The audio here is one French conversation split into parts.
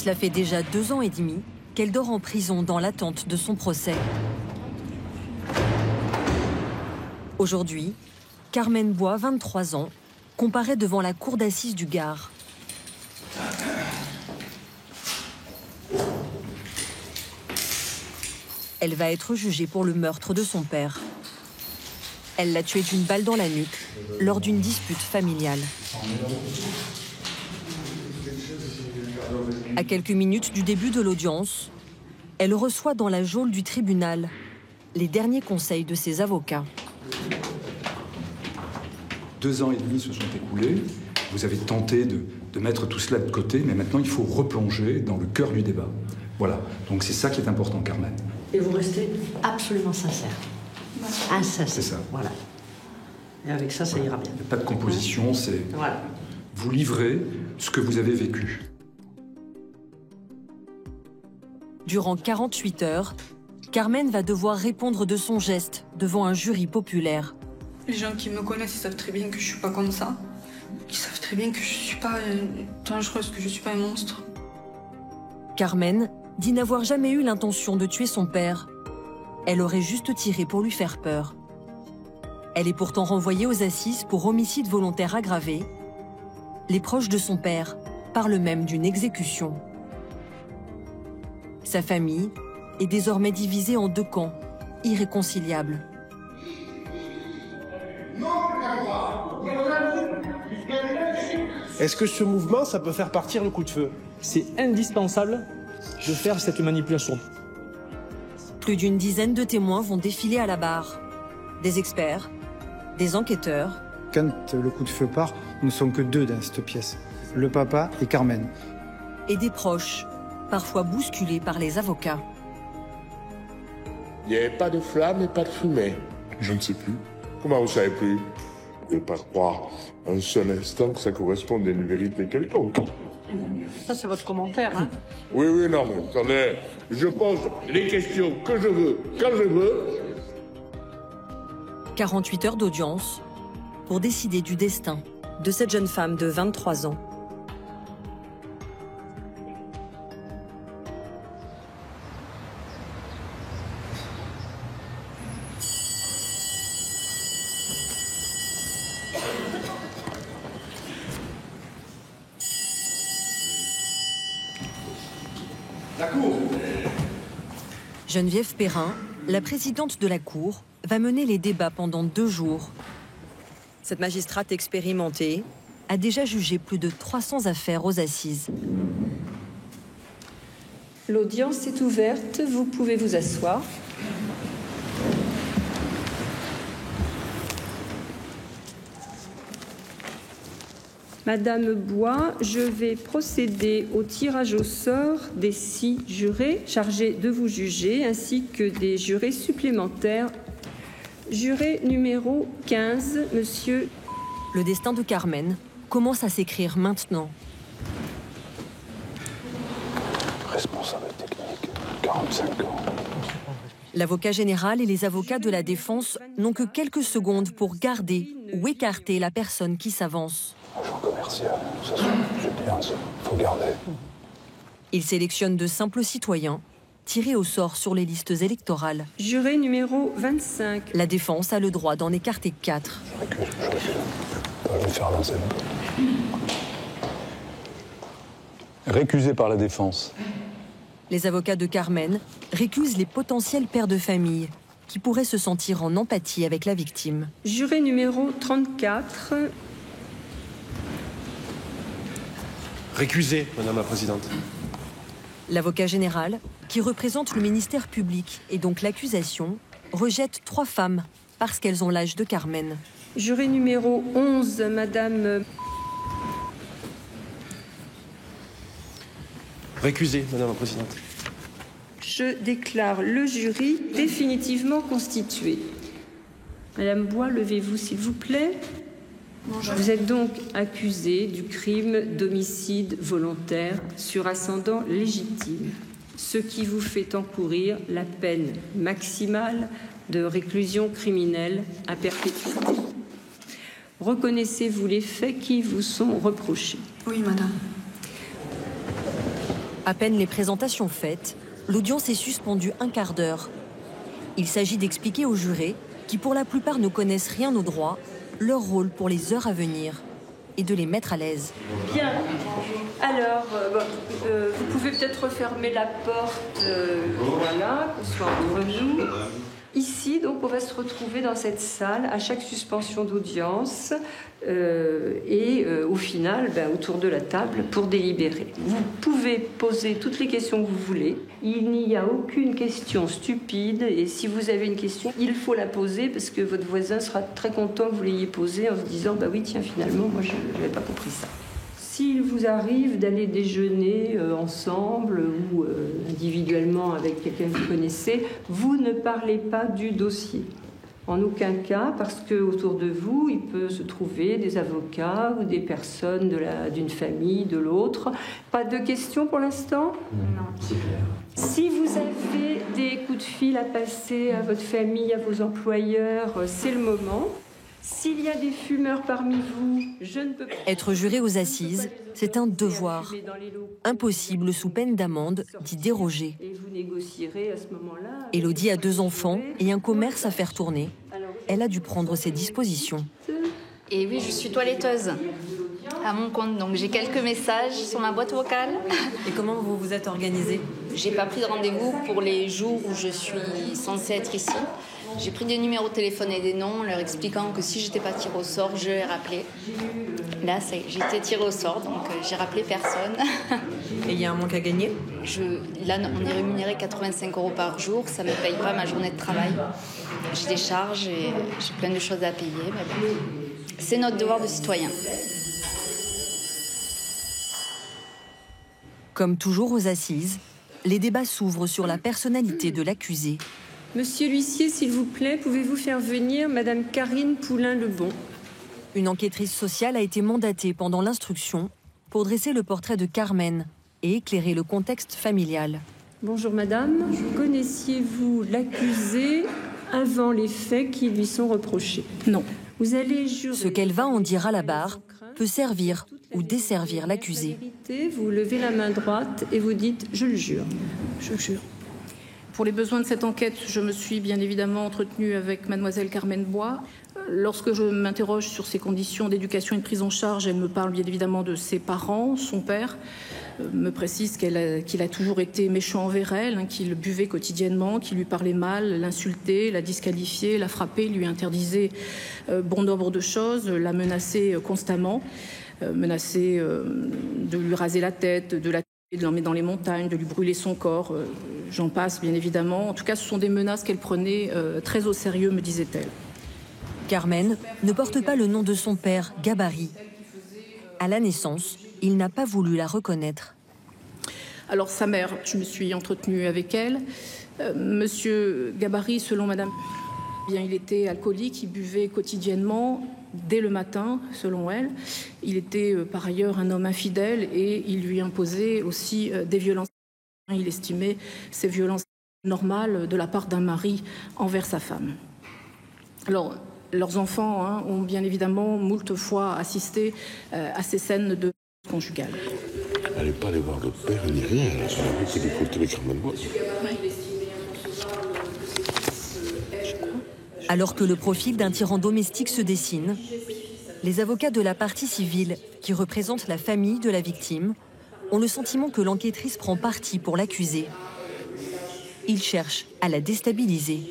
Cela fait déjà 2 ans et demi qu'elle dort en prison dans l'attente de son procès. Aujourd'hui, Carmen Bois, 23 ans, comparaît devant la cour d'assises du Gard. Elle va être jugée pour le meurtre de son père. Elle l'a tué d'une balle dans la nuque lors d'une dispute familiale. À quelques minutes du début de l'audience, elle reçoit dans la geôle du tribunal les derniers conseils de ses avocats. 2 ans et demi se sont écoulés. Vous avez tenté de mettre tout cela de côté, mais maintenant il faut replonger dans le cœur du débat. Voilà, donc c'est ça qui est important, Carmen. Et vous restez absolument sincère. Insincère. C'est ça. Voilà. Et avec ça, ça ira bien. Il n'y a pas de composition, c'est... Voilà. Vous livrez ce que vous avez vécu. Durant 48 heures, Carmen va devoir répondre de son geste devant un jury populaire. Les gens qui me connaissent, ils savent très bien que je suis pas comme ça. Ils savent très bien que je suis pas dangereuse, que je suis pas un monstre. Carmen dit n'avoir jamais eu l'intention de tuer son père. Elle aurait juste tiré pour lui faire peur. Elle est pourtant renvoyée aux assises pour homicide volontaire aggravé. Les proches de son père parlent même d'une exécution. Sa famille est désormais divisée en 2 camps, irréconciliables. Est-ce que ce mouvement, ça peut faire partir le coup de feu? C'est indispensable de faire cette manipulation. Plus d'une dizaine de témoins vont défiler à la barre. Des experts, des enquêteurs. Quand le coup de feu part, nous ne sommes que 2 dans cette pièce. Le papa et Carmen. Et des proches, parfois bousculés par les avocats. Il n'y avait pas de flamme et pas de fumée. Je ne sais plus. Comment vous savez plus? Vous ne pouvez pas croire un seul instant que ça corresponde à une vérité quelconque. Ça, c'est votre commentaire, hein? Oui, non, mais attendez, je pose les questions que je veux, quand je veux. 48 heures d'audience pour décider du destin de cette jeune femme de 23 ans. Geneviève Perrin, la présidente de la Cour, va mener les débats pendant 2 jours. Cette magistrate expérimentée a déjà jugé plus de 300 affaires aux assises. L'audience est ouverte, vous pouvez vous asseoir. Madame Bois, je vais procéder au tirage au sort des 6 jurés chargés de vous juger, ainsi que des jurés supplémentaires. Juré numéro 15, monsieur. Le destin de Carmen commence à s'écrire maintenant. Responsable technique, 45 ans. L'avocat général et les avocats de la défense n'ont que quelques secondes pour garder ou écarter la personne qui s'avance. Agent commercial, ça c'est bien ça, faut garder. Ils sélectionnent de simples citoyens, tirés au sort sur les listes électorales. Juré numéro 25. La défense a le droit d'en écarter 4. Je recule. Je vais faire lancer. Récusé par la défense. Les avocats de Carmen récusent les potentiels pères de famille qui pourraient se sentir en empathie avec la victime. Juré numéro 34. Récusé, Madame la Présidente. L'avocat général, qui représente le ministère public et donc l'accusation, rejette 3 femmes parce qu'elles ont l'âge de Carmen. Juré numéro 11, Madame... Récusé, Madame la Présidente. Je déclare le jury définitivement constitué. Madame Bois, levez-vous s'il vous plaît. Vous êtes donc accusée du crime d'homicide volontaire sur ascendant légitime, ce qui vous fait encourir la peine maximale de réclusion criminelle à perpétuité. Reconnaissez-vous les faits qui vous sont reprochés? Oui, madame. À peine les présentations faites, l'audience est suspendue un quart d'heure. Il s'agit d'expliquer aux jurés, qui pour la plupart ne connaissent rien au droit, leur rôle pour les heures à venir et de les mettre à l'aise. Bien. Alors, vous pouvez peut-être refermer la porte, voilà, qu'on soit entre nous. Ici, donc, on va se retrouver dans cette salle à chaque suspension d'audience au final, autour de la table pour délibérer. Vous pouvez poser toutes les questions que vous voulez. Il n'y a aucune question stupide et si vous avez une question, il faut la poser parce que votre voisin sera très content que vous l'ayez posée en se disant « oui, tiens, finalement, moi, je n'avais pas compris ça ». S'il vous arrive d'aller déjeuner ensemble ou individuellement avec quelqu'un que vous connaissez, vous ne parlez pas du dossier. En aucun cas, parce qu'autour de vous, il peut se trouver des avocats ou des personnes d'une famille, de l'autre. Pas de questions pour l'instant ? Non, c'est clair. Si vous avez des coups de fil à passer à votre famille, à vos employeurs, c'est le moment. S'il y a des fumeurs parmi vous, je ne peux pas... Être juré aux assises, c'est un devoir. Impossible sous peine d'amende d'y déroger. Et vous négocierez à ce moment-là... Élodie a 2 enfants et un commerce à faire tourner. Elle a dû prendre ses dispositions. Et oui, je suis toiletteuse à mon compte, donc j'ai quelques messages sur ma boîte vocale. Et comment vous vous êtes organisée ? J'ai pas pris de rendez-vous pour les jours où je suis censée être ici. J'ai pris des numéros de téléphone et des noms, leur expliquant que si j'étais pas tirée au sort, je les rappelais. Là, j'ai été tirée au sort, donc j'ai rappelé personne. Et il y a un manque à gagner ? Là, on est rémunéré 85 € par jour, ça me paye pas ma journée de travail. J'ai des charges et j'ai plein de choses à payer, mais bon, c'est notre devoir de citoyen. Comme toujours aux assises, les débats s'ouvrent sur la personnalité de l'accusé. Monsieur l'huissier, s'il vous plaît, pouvez-vous faire venir Madame Karine Poulain-Lebon ? Une enquêtrice sociale a été mandatée pendant l'instruction pour dresser le portrait de Carmen et éclairer le contexte familial. Bonjour Madame, connaissiez-vous l'accusé avant les faits qui lui sont reprochés ? Non. Vous allez jurer... Ce qu'elle va en dire à la barre peut servir ou desservir l'accusé. Vous levez la main droite et vous dites « je le jure ». Je jure. Pour les besoins de cette enquête, je me suis bien évidemment entretenue avec mademoiselle Carmen Bois. Lorsque je m'interroge sur ses conditions d'éducation et de prise en charge, elle me parle bien évidemment de ses parents, son père, me précise qu'il a toujours été méchant envers elle, qu'il buvait quotidiennement, qu'il lui parlait mal, l'insultait, la disqualifiait, la frappait, lui interdisait bon nombre de choses, la menaçait constamment, menaçait de lui raser la tête, de l'emmener dans les montagnes, de lui brûler son corps, j'en passe bien évidemment. En tout cas, ce sont des menaces qu'elle prenait très au sérieux, me disait-elle. Carmen ne porte pas le nom de son père, Gabarry. À la naissance, il n'a pas voulu la reconnaître. Alors sa mère, je me suis entretenue avec elle. Monsieur Gabarry, selon madame, bien, il était alcoolique, il buvait quotidiennement, dès le matin, selon elle. Il était par ailleurs un homme infidèle et il lui imposait aussi des violences. Il estimait ces violences normales de la part d'un mari envers sa femme. Alors, leurs enfants ont bien évidemment moult fois assisté à ces scènes de violence conjugale. Elle n'est pas allée voir le père ni rien, elle a savait qu'il écoutait les Carmen Bois. Alors que le profil d'un tyran domestique se dessine, les avocats de la partie civile, qui représentent la famille de la victime, ont le sentiment que l'enquêtrice prend parti pour l'accuser. Ils cherchent à la déstabiliser.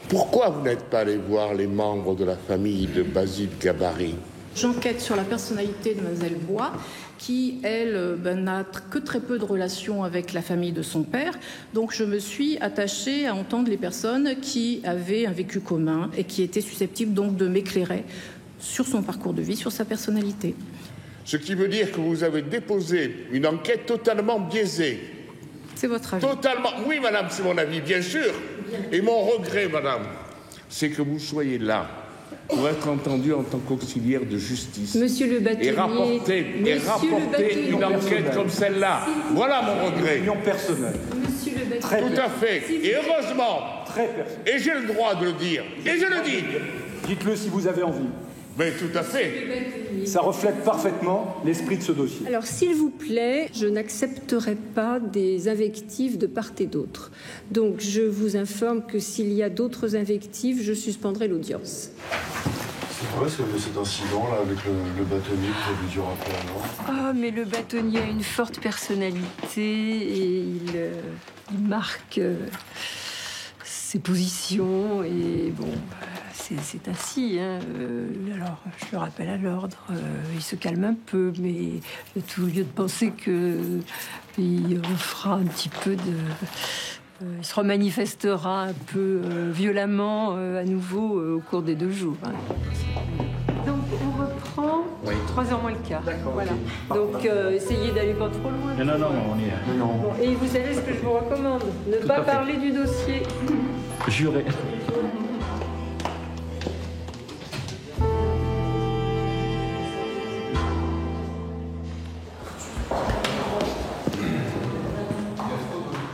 Pourquoi vous n'êtes pas allé voir les membres de la famille de Basile Gabarry ? J'enquête sur la personnalité de Mlle Bois, qui, elle, n'a que très peu de relations avec la famille de son père. Donc je me suis attachée à entendre les personnes qui avaient un vécu commun et qui étaient susceptibles donc de m'éclairer sur son parcours de vie, sur sa personnalité. Ce qui veut dire que vous avez déposé une enquête totalement biaisée. C'est votre avis ? Totalement. Oui, madame, c'est mon avis, bien sûr. Et mon regret, madame, c'est que vous soyez là pour être entendu en tant qu'auxiliaire de justice. Monsieur le bâtonnier, et rapporter une enquête comme celle-là. Voilà mon regret. Opinion personnelle. Monsieur le bâtonnier. Très tout à fait. Et heureusement. Très personnel. Et j'ai le droit de le dire. Et je le dis. Dites-le si vous avez envie. Mais tout à fait. Ça reflète parfaitement l'esprit de ce dossier. Alors, s'il vous plaît, je n'accepterai pas des invectives de part et d'autre. Donc, je vous informe que s'il y a d'autres invectives, je suspendrai l'audience. C'est quoi cet incident-là avec le bâtonnier que vous avez dû rappeler avant? Ah, mais le bâtonnier a une forte personnalité et il marque ses positions et bon, c'est ainsi. Hein. Alors, je le rappelle à l'ordre, il se calme un peu, mais il y a tout lieu de penser qu'il fera un petit peu de... il se remanifestera un peu violemment à nouveau au cours des 2 jours. Hein. Donc, on reprend 3h moins le quart. Voilà. Donc, essayez d'aller pas trop loin. Non, on y est. Bon, et vous savez ce que je vous recommande? Ne pas parler du dossier. Juré.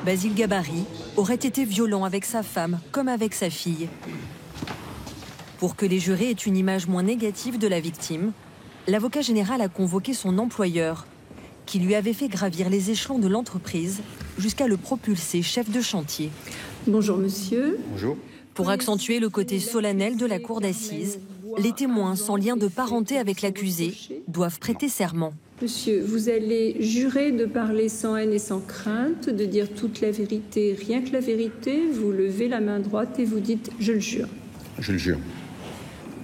Basile Gabarry aurait été violent avec sa femme comme avec sa fille. Pour que les jurés aient une image moins négative de la victime, l'avocat général a convoqué son employeur, qui lui avait fait gravir les échelons de l'entreprise jusqu'à le propulser chef de chantier. Bonjour monsieur. Bonjour. Pour accentuer le côté solennel de la cour d'assises, les témoins sans lien de parenté avec l'accusé doivent prêter serment. Monsieur, vous allez jurer de parler sans haine et sans crainte, de dire toute la vérité, rien que la vérité. Vous levez la main droite et vous dites « je le jure ». Je le jure.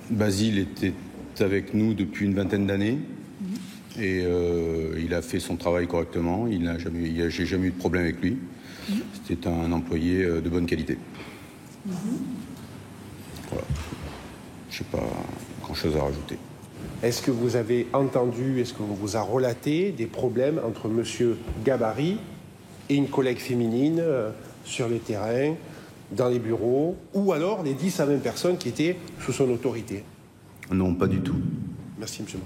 Basile était avec nous depuis une vingtaine d'années et il a fait son travail correctement. J'ai jamais eu de problème avec lui. C'était un employé de bonne qualité. Voilà. Je n'ai pas grand-chose à rajouter. Est-ce que vous avez entendu, est-ce qu'on vous a relaté des problèmes entre monsieur Gabarry et une collègue féminine sur les terrains, dans les bureaux, ou alors les 10 à 20 personnes qui étaient sous son autorité? Non, pas du tout. Merci, monsieur.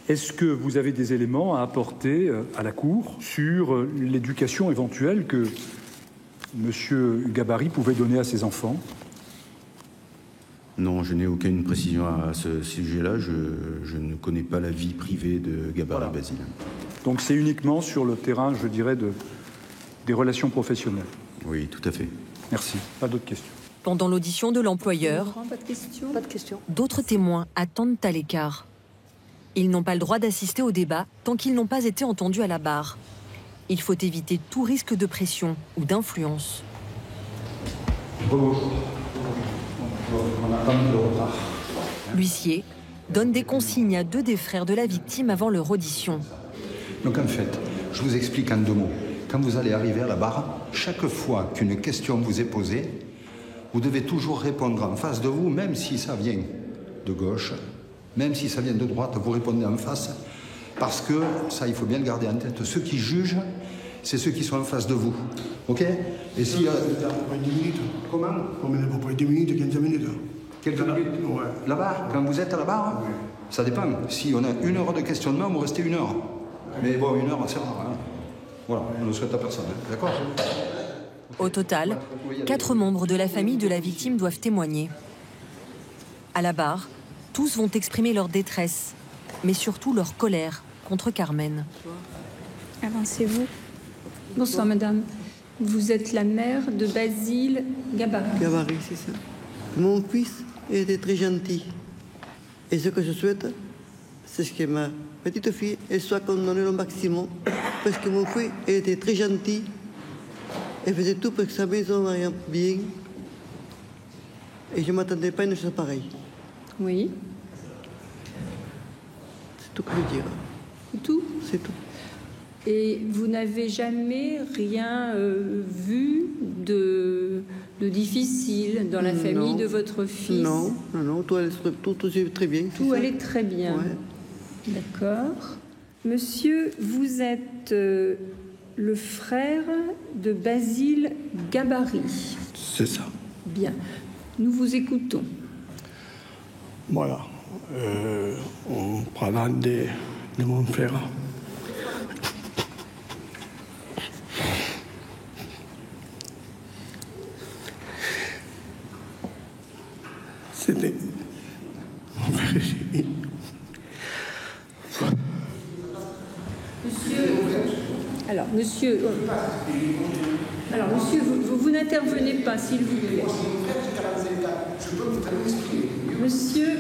Est-ce que vous avez des éléments à apporter à la Cour sur l'éducation éventuelle que monsieur Gabarry pouvait donner à ses enfants? Non, je n'ai aucune précision à ce sujet-là. Je ne connais pas la vie privée de Gabarry Basile. Donc c'est uniquement sur le terrain, je dirais, des relations professionnelles. Oui, tout à fait. Merci. Pas d'autres questions. Pendant l'audition de l'employeur, Pas de questions. Pas de questions. d'autres témoins attendent à l'écart. Ils n'ont pas le droit d'assister au débat tant qu'ils n'ont pas été entendus à la barre. Il faut éviter tout risque de pression ou d'influence. L'huissier donne des consignes à 2 des frères de la victime avant leur audition. Donc en fait, je vous explique en 2 mots. Quand vous allez arriver à la barre, chaque fois qu'une question vous est posée, vous devez toujours répondre en face de vous, même si ça vient de gauche, même si ça vient de droite, vous répondez en face, parce que, ça il faut bien le garder en tête, ceux qui jugent, c'est ceux qui sont en face de vous. Ok? Et si... 10 minutes. Comment? On met pour 10 minutes, 15 minutes. Quelques minutes? Ouais. Là-bas, quand vous êtes à la barre, oui. Ça dépend. Si on a 1 heure de questionnement, vous restez 1 heure. Mais bon, 1 heure, c'est rare. Hein. Voilà, on ne le souhaite à personne. Hein. D'accord? Au total, 4 membres de la famille de la victime doivent témoigner. À la barre, tous vont exprimer leur détresse, mais surtout leur colère contre Carmen. Avancez-vous. Bonsoir, madame. Vous êtes la mère de Basile Gabarry. Gabarry, c'est ça. Mon fils était très gentil. Et ce que je souhaite, c'est que ma petite fille elle soit condamnée au maximum. Parce que mon fils était très gentil. Elle faisait tout pour que sa maison aille bien. Et je ne m'attendais pas à une chose pareille. Oui. C'est tout que je veux dire. C'est tout? C'est tout. Et vous n'avez jamais rien vu de difficile dans la famille de votre fils? Non, tout allait très bien. Tout allait très bien. Ouais. D'accord. Monsieur, vous êtes le frère de Basile Gabarry. C'est ça. Bien. Nous vous écoutons. Voilà. On parle de mon frère. C'était mon frère. monsieur... Alors, monsieur, vous n'intervenez pas, s'il vous plaît. Monsieur,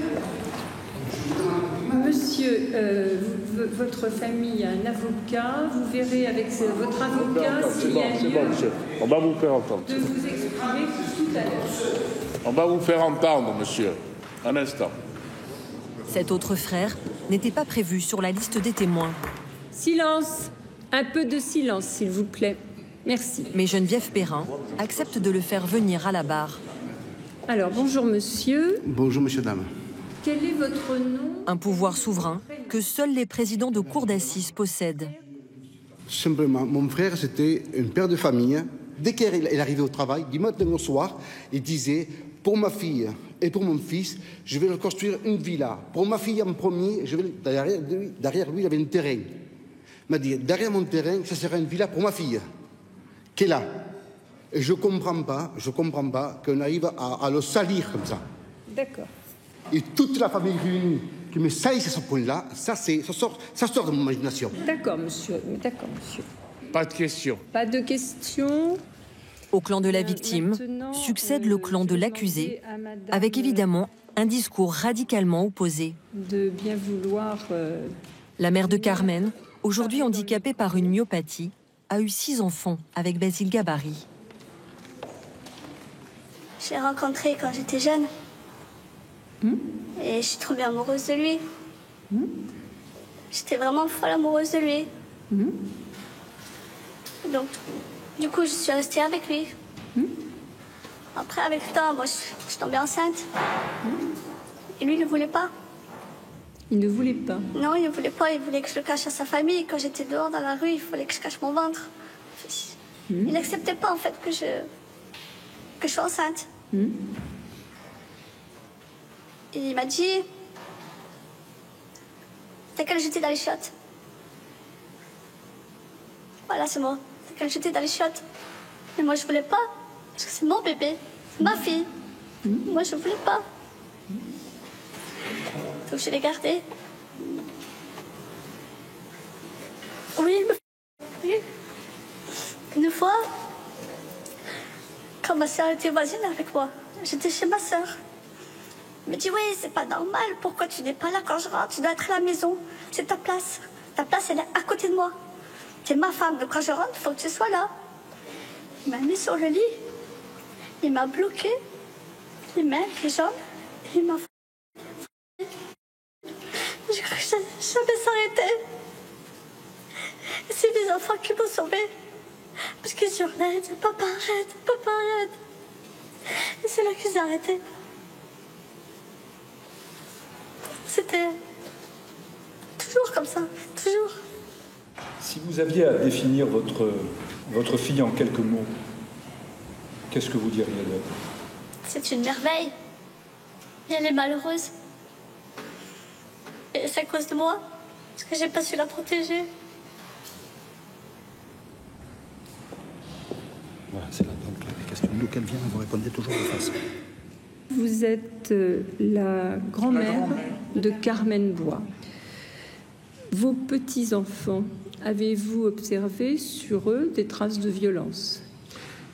votre famille a un avocat. Vous verrez avec votre avocat s'il y a c'est bon, monsieur. On va vous faire entendre. de vous exprimer tout à l'heure. On va vous faire entendre, monsieur. Un instant. Cet autre frère n'était pas prévu sur la liste des témoins. Silence. Un peu de silence, s'il vous plaît. Merci. Mais Geneviève Perrin accepte de le faire venir à la barre. Alors, bonjour monsieur. Bonjour, monsieur, dame. Quel est votre nom? Un pouvoir souverain que seuls les présidents de cour d'assises possèdent. Simplement, mon frère, c'était un père de famille. Dès qu'il arrivait au travail, du matin au soir, il disait, pour ma fille et pour mon fils, je vais leur construire une villa. Pour ma fille en premier, derrière lui, il avait un terrain. Il m'a dit, derrière mon terrain, ça sera une villa pour ma fille, qui est là. Et je comprends pas qu'on arrive à le salir comme ça. D'accord. Et toute la famille réunie qui me salisse à ce point-là, ça sort de mon imagination. D'accord, monsieur. D'accord, monsieur. Pas de questions. Pas de questions. Au clan de la victime succède le clan de l'accusé, avec évidemment un discours radicalement opposé. De bien vouloir... La mère de Carmen, aujourd'hui handicapée par une myopathie, a eu 6 enfants avec Basile Gabarri. Je l'ai rencontré quand j'étais jeune. Et je suis tombée amoureuse de lui. J'étais vraiment folle amoureuse de lui. Donc, du coup, je suis restée avec lui. Après, avec le temps, moi, je suis tombée enceinte. Et lui, il ne voulait pas. Il ne voulait pas? Non, il ne voulait pas. Il voulait que je le cache à sa famille. Quand j'étais dehors dans la rue, il fallait que je cache mon ventre. Il n'acceptait pas, en fait, que je sois enceinte. Et il m'a dit, t'as qu'à le jeter dans les chiottes. Voilà, c'est moi. T'as qu'à le jeter dans les chiottes. Mais moi, je voulais pas. Parce que c'est mon bébé. C'est ma fille. Moi, je voulais pas. Donc, je l'ai gardé. Oui, oui. Une fois, quand ma soeur était voisine avec moi, j'étais chez ma soeur. Elle me dit, oui, c'est pas normal, pourquoi tu n'es pas là quand je rentre? Tu dois être à la maison, c'est ta place. Ta place, elle est à côté de moi. Tu es ma femme, donc quand je rentre, il faut que tu sois là. Il m'a mis sur le lit, il m'a bloqué, les mains, les jambes, et il m'a... J'ai cru que ça n'allait jamais s'arrêter. Et c'est mes enfants qui m'ont sauvée. Parce qu'ils hurlaient, papa arrête, papa arrête. Et c'est là qu'ils ont arrêté. C'était toujours comme ça, toujours. Si vous aviez à définir votre fille en quelques mots, qu'est-ce que vous diriez d'elle? C'est une merveille. Et elle est malheureuse. Et c'est à cause de moi, parce que j'ai pas su la protéger. Voilà, c'est là donc les questions d'où vient, vous répondez toujours de face. Vous êtes la grand-mère de Carmen Bois. Vos petits-enfants, avez-vous observé sur eux des traces de violence?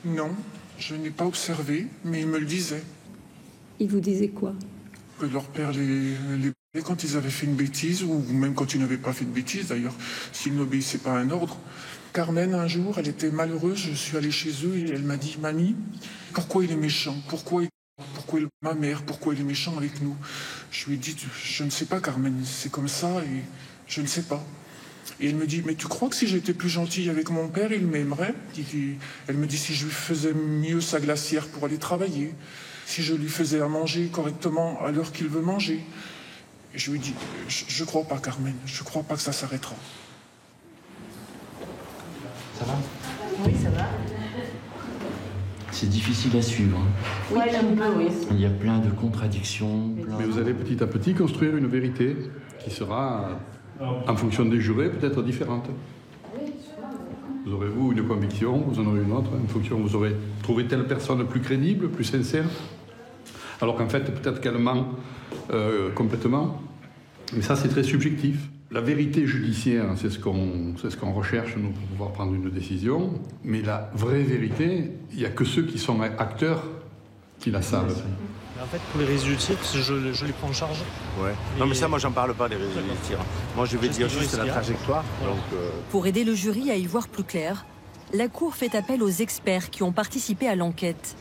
Non, je n'ai pas observé, mais ils me le disaient. Ils vous disaient quoi? Que leur père les quand ils avaient fait une bêtise, ou même quand ils n'avaient pas fait de bêtise d'ailleurs, s'ils n'obéissaient pas à un ordre. Carmen, un jour, elle était malheureuse, je suis allé chez eux et elle m'a dit, mamie, pourquoi il est méchant? Pourquoi ma mère, pourquoi il est méchant avec nous? Je lui ai dit, je ne sais pas Carmen, c'est comme ça et je ne sais pas. Et elle me dit, mais tu crois que si j'étais plus gentille avec mon père, il m'aimerait? Elle me dit, si je lui faisais mieux sa glacière pour aller travailler, si je lui faisais à manger correctement à l'heure qu'il veut manger. Et je lui ai dit, je crois pas Carmen, je crois pas que ça s'arrêtera. Ça va? Oui, ça va. C'est difficile à suivre. Oui, un peu, oui. Il y a plein de contradictions. Mais vous allez petit à petit construire une vérité qui sera, en fonction des jurés, peut-être différente. Vous aurez, vous, une conviction, vous en aurez une autre, en fonction, vous aurez trouvé telle personne plus crédible, plus sincère, alors qu'en fait, peut-être qu'elle ment complètement. Mais ça, c'est très subjectif. La vérité judiciaire, c'est ce qu'on recherche, nous, pour pouvoir prendre une décision. Mais la vraie vérité, il n'y a que ceux qui sont acteurs qui la savent. En fait, pour les résidus de tir, je les prends en charge. Ouais. Non, mais ça, moi, j'en parle pas des résidus de tir. Moi, je vais dire juste la trajectoire. Voilà. Donc, Pour aider le jury à y voir plus clair, la Cour fait appel aux experts qui ont participé à l'enquête.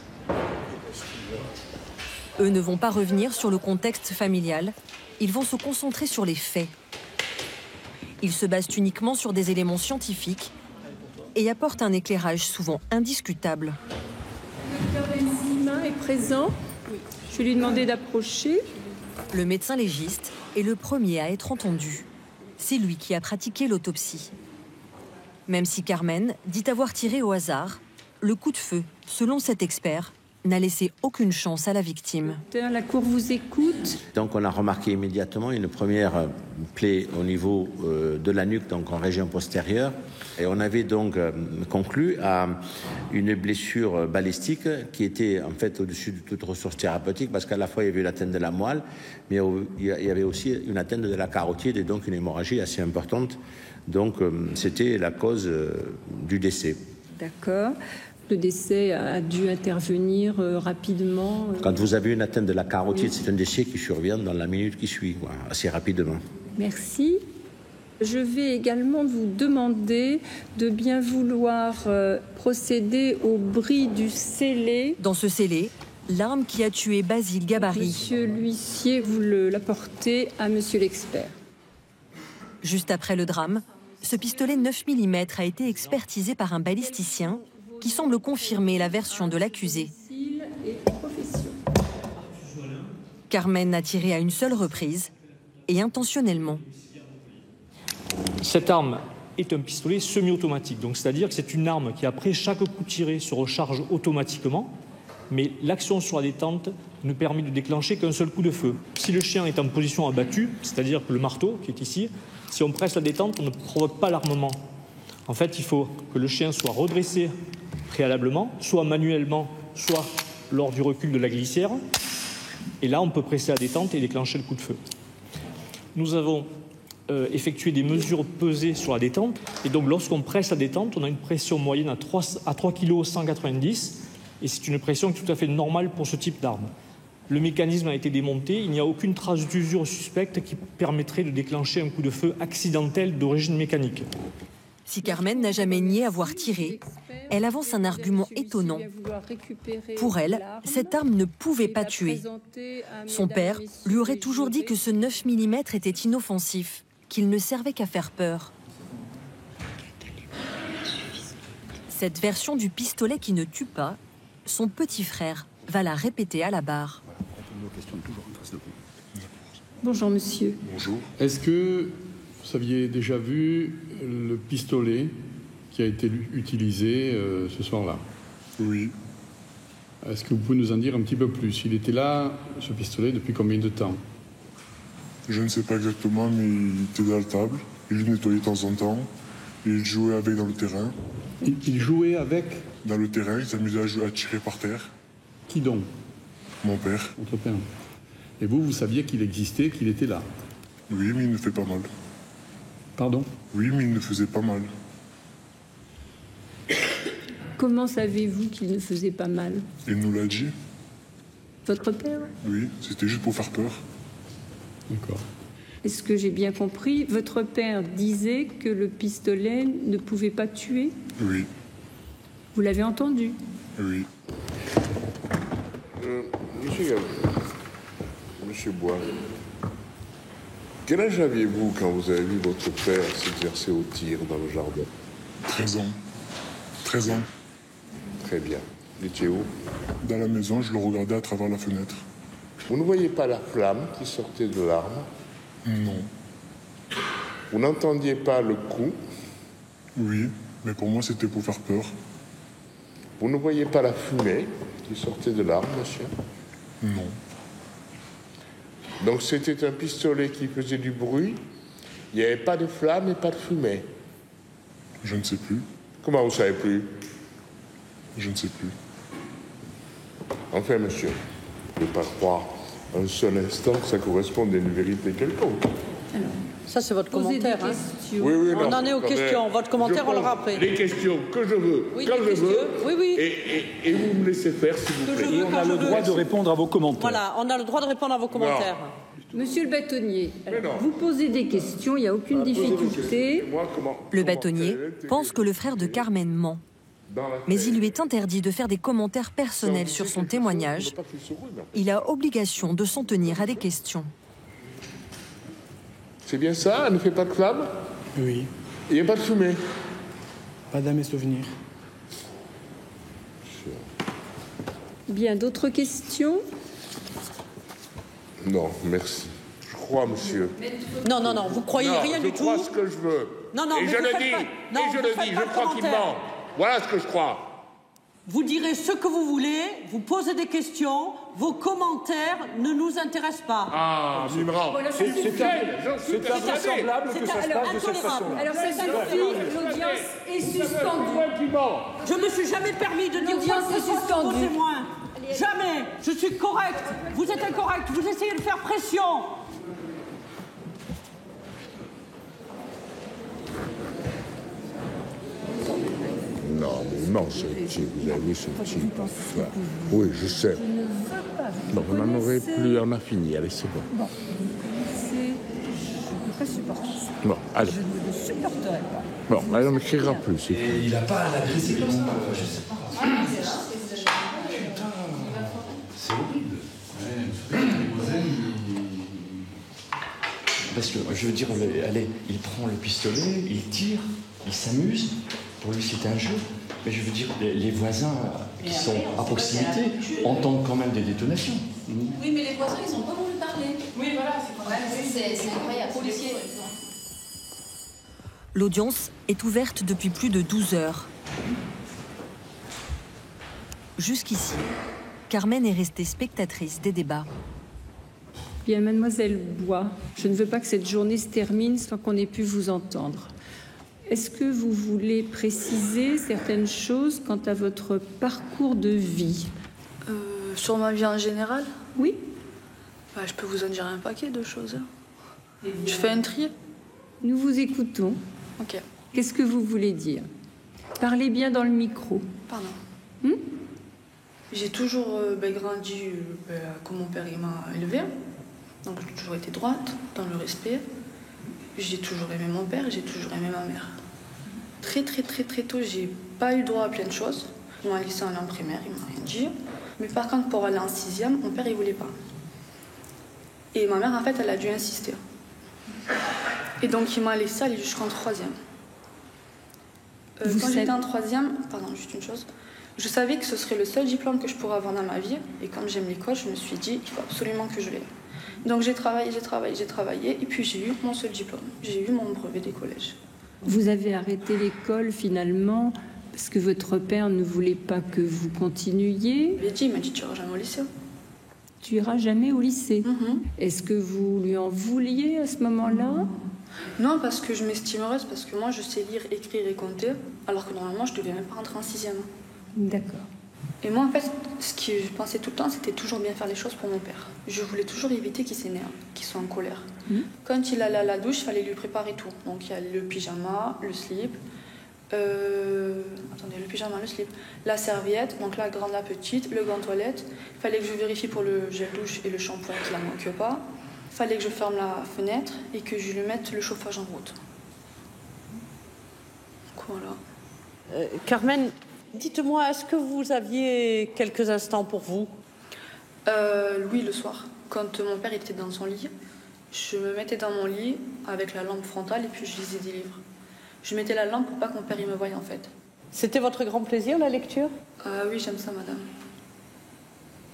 Eux ne vont pas revenir sur le contexte familial, ils vont se concentrer sur les faits. Ils se basent uniquement sur des éléments scientifiques et apportent un éclairage souvent indiscutable. Le docteur Benzima est présent. Je vais lui demander d'approcher. Le médecin légiste est le premier à être entendu. C'est lui qui a pratiqué l'autopsie. Même si Carmen dit avoir tiré au hasard, le coup de feu, selon cet expert, n'a laissé aucune chance à la victime. La Cour vous écoute. donc, on a remarqué immédiatement une première plaie au niveau de la nuque, donc en région postérieure. Et on avait donc conclu à une blessure balistique qui était en fait au-dessus de toute ressource thérapeutique, parce qu'à la fois il y avait l'atteinte de la moelle, mais il y avait aussi une atteinte de la carotide et donc une hémorragie assez importante. Donc c'était la cause du décès. D'accord. Le décès a dû intervenir rapidement. Quand vous avez une atteinte de la carotide, c'est un décès qui survient dans la minute qui suit, assez rapidement. Merci. Je vais également vous demander de bien vouloir procéder au bris du scellé. Dans ce scellé, l'arme qui a tué Basile Gabarri. Monsieur l'huissier, vous l'apportez à monsieur l'expert. Juste après le drame, ce pistolet 9 mm a été expertisé par un balisticien qui semble confirmer la version de l'accusé. Carmen a tiré à une seule reprise et intentionnellement. Cette arme est un pistolet semi-automatique, donc c'est-à-dire que c'est une arme qui, après chaque coup tiré, se recharge automatiquement, mais l'action sur la détente ne permet de déclencher qu'un seul coup de feu. Si le chien est en position abattue, c'est-à-dire que le marteau qui est ici, si on presse la détente, on ne provoque pas l'armement. En fait, il faut que le chien soit redressé préalablement, soit manuellement, soit lors du recul de la glissière. Et là, on peut presser la détente et déclencher le coup de feu. Nous avons effectué des mesures pesées sur la détente. Et donc, lorsqu'on presse la détente, on a une pression moyenne à 3 kg 190. Et c'est une pression tout à fait normale pour ce type d'arme. Le mécanisme a été démonté. Il n'y a aucune trace d'usure suspecte qui permettrait de déclencher un coup de feu accidentel d'origine mécanique. Si Carmen n'a jamais nié avoir tiré, elle avance un argument étonnant. Pour elle, cette arme ne pouvait pas tuer. Son père lui aurait toujours dit que ce 9 mm était inoffensif, qu'il ne servait qu'à faire peur. Cette version du pistolet qui ne tue pas, son petit frère va la répéter à la barre. Bonjour monsieur. Bonjour. Est-ce que vous aviez déjà vu le pistolet qui a été utilisé ce soir-là? Oui. Est-ce que vous pouvez nous en dire un petit peu plus? Il était là, ce pistolet, depuis combien de temps? Je ne sais pas exactement, mais il était dans la table. Il le nettoyait de temps en temps. Il jouait avec dans le terrain. Il jouait avec? Dans le terrain, il s'amusait à tirer par terre. Qui donc? Mon père. Votre père. Et vous saviez qu'il existait, qu'il était là? Oui, mais il ne fait pas mal. Pardon? Oui, mais il ne faisait pas mal. Comment savez-vous qu'il ne faisait pas mal? Il nous l'a dit. Votre père? Oui, c'était juste pour faire peur. D'accord. Est-ce que j'ai bien compris? Votre père disait que le pistolet ne pouvait pas tuer? Oui. Vous l'avez entendu? Oui. Monsieur Bois, quel âge aviez-vous quand vous avez vu votre père s'exercer au tir dans le jardin? 13 ans. 13 ans. Très bien. Il était où? Dans la maison, je le regardais à travers la fenêtre. Vous ne voyez pas la flamme qui sortait de l'arme? Non. Vous n'entendiez pas le coup? Oui, mais pour moi, c'était pour faire peur. Vous ne voyez pas la fumée qui sortait de l'arme, monsieur? Non. Donc c'était un pistolet qui faisait du bruit. Il n'y avait pas de flamme et pas de fumée. Je ne sais plus. Comment vous ne savez plus? Je ne sais plus. Enfin, monsieur, ne pas croire un seul instant que ça corresponde à une vérité quelconque. Alors, ça, c'est votre posez commentaire. des Hein. questions. Oui, oui, On non, en est aux quand questions. même, Votre commentaire, je on l'aura pose après. Les questions que je veux, Oui, quand les je veux. questions. Oui, oui. Et vous me laissez faire, s'il vous Que je plaît. veux, On quand a je le veux. droit de répondre à vos commentaires. Voilà, on a le droit de répondre à vos commentaires. Monsieur le bâtonnier, Mais non. vous posez des questions, il n'y a aucune difficulté. Moi, Le bâtonnier pense que le frère de Carmen ment. Mais il lui est interdit de faire des commentaires personnels sur son témoignage. Il a obligation de s'en tenir à des questions. C'est bien ça? Elle ne fait pas de flamme? Oui. Il n'y a pas de fumée? Pas dans mes souvenirs. Bien, d'autres questions? Non, merci. Je crois, monsieur. Non, non, non, vous croyez Non, rien du tout. Je crois ce que je veux. Non, non, et mais je vous le faites dis. pas- non, et je vous le faites dis. pas Je de crois qu'il commentaire. ment. Voilà ce que je crois. Vous direz ce que vous voulez, vous posez des questions, vos commentaires ne nous intéressent pas. Ah, Mimran. Voilà, ça C'est suffit. invraisemblable Invraisemblable que ça se passe de cette façon-là. Alors ça suffit, l'audience est suspendue. Je me suis jamais permis de dire L'audience quoi que est ce soit suspendue. aux témoins. Jamais. Je suis correct. Vous êtes incorrect. Vous essayez de faire pression. Non, mais non, ce petit. Vous avez vu ce petit. Voilà. Oui, je sais. Bon, vous n'en aurez plus, on a fini. Allez, c'est bon. Bon, je ne peux pas supporter ça. Bon, allez. Je ne le supporterai pas. Bon, allez, on ne criera plus. c'est tout. Il n'a pas à l'agresser comme ça. Je sais pas. C'est horrible. Parce que, je veux dire, allez, il prend le pistolet, il tire, il s'amuse. Pour lui, c'est un jeu. Mais je veux dire, les voisins qui sont à proximité entendent quand même des détonations. Oui, mais les voisins, ils n'ont pas voulu parler. Oui, voilà, c'est incroyable. Policier. L'audience est ouverte depuis plus de 12 heures. Jusqu'ici, Carmen est restée spectatrice des débats. Bien, mademoiselle Bois, je ne veux pas que cette journée se termine sans qu'on ait pu vous entendre. Est-ce que vous voulez préciser certaines choses quant à votre parcours de vie? Sur ma vie en général? Oui. Bah, je peux vous en dire un paquet de choses. Je fais un tri. Nous vous écoutons. Ok. Qu'est-ce que vous voulez dire? Parlez bien dans le micro. Pardon. J'ai toujours grandi comme mon père il m'a élevé. Donc j'ai toujours été droite, dans le respect. J'ai toujours aimé mon père, j'ai toujours aimé ma mère. Très tôt, j'ai pas eu droit à plein de choses. Il m'a laissé aller en primaire, il m'a rien dit. Mais par contre, pour aller en 6e, mon père il voulait pas. Et ma mère, en fait, elle a dû insister. Et donc il m'a laissé aller jusqu'en 3e. Quand j'étais en 3e, pardon, juste une chose, je savais que ce serait le seul diplôme que je pourrais avoir dans ma vie. Et comme j'aime l'école, je me suis dit, il faut absolument que je l'aie. Donc j'ai travaillé, et puis j'ai eu mon seul diplôme. J'ai eu mon brevet des collèges. Vous avez arrêté l'école finalement parce que votre père ne voulait pas que vous continuiez. Il m'a dit, tu iras jamais au lycée. Tu iras jamais au lycée. Est-ce que vous lui en vouliez à ce moment-là? Non, parce que je m'estime heureuse, parce que moi je sais lire, écrire et compter, alors que normalement je devais même pas rentrer en 6e. D'accord. Et moi en fait, ce que je pensais tout le temps, c'était toujours bien faire les choses pour mon père. Je voulais toujours éviter qu'il s'énerve, qu'il soit en colère. Quand il allait à la douche, il fallait lui préparer tout. Donc il y a le pyjama, le slip, attendez, le pyjama, le slip, la serviette, donc la grande, la petite, le gant toilette. Il fallait que je vérifie pour le gel douche et le shampoing qu'il ne manque pas. Il fallait que je ferme la fenêtre et que je lui mette le chauffage en route. Donc voilà. Carmen, dites-moi, est-ce que vous aviez quelques instants pour vous? Oui, le soir. Quand mon père était dans son lit, je me mettais dans mon lit avec la lampe frontale et puis je lisais des livres. Je mettais la lampe pour pas que mon père il me voie en fait. C'était votre grand plaisir, la lecture? Oui, j'aime ça, madame.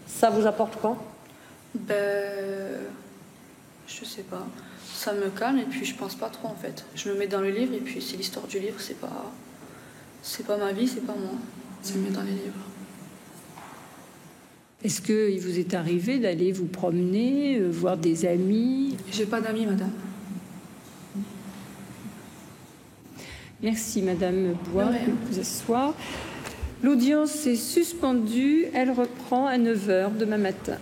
Ça vous apporte quoi? Je sais pas. Ça me calme et puis je pense pas trop en fait. Je me mets dans le livre et puis c'est l'histoire du livre, c'est pas ma vie, c'est pas moi. Je me mets dans les livres. Est-ce qu'il vous est arrivé d'aller vous promener, voir des amis? J'ai pas d'amis, madame. Merci, madame Bois, de vous asseoir. L'audience est suspendue. Elle reprend à 9h demain matin.